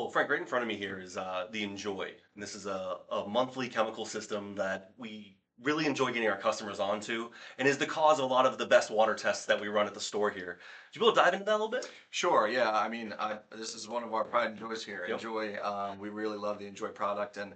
Well, Frank, right in front of me here is the Enjoy. And this is a monthly chemical system that we really enjoy getting our customers onto and is the cause of a lot of the best water tests that we run at the store here. Would you be able to dive into that a little bit? Sure, yeah. I mean, this is one of our pride and joys here. Yep. Enjoy, we really love the Enjoy product, and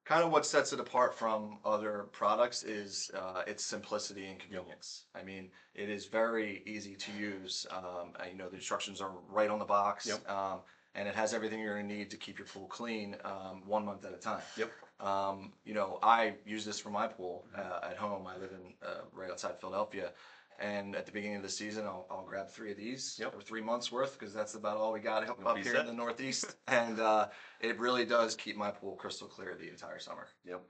kind of what sets it apart from other products is its simplicity and convenience. I mean, it is very easy to use. The instructions are right on the box, Yep. and it has everything you're going to need to keep your pool clean 1 month at a time. Yep. I use this for my pool at home. I live in right outside Philadelphia. And at the beginning of the season, I'll grab 3 of these Yep. for 3 months worth because that's about all we got up Be here set. in the Northeast. And it really does keep my pool crystal clear the entire summer. Yep.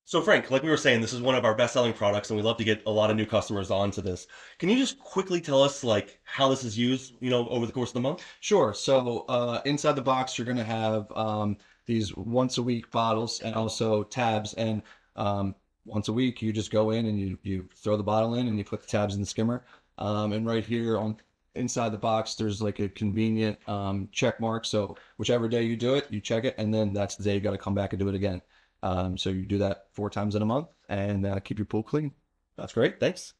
So, Frank, like we were saying, this is one of our best-selling products, and we love to get a lot of new customers onto this. Can you just quickly tell us, like, how this is used, over the course of the month? Sure. So inside the box, you're going to have these once a week bottles and also tabs. And once a week, you just go in and you throw the bottle in and you put the tabs in the skimmer. And right here on inside the box, there's like a convenient check mark. So whichever day you do it, you check it, and then that's the day you got to come back and do it again. So you do that 4 times in a month and keep your pool clean. That's great. Thanks.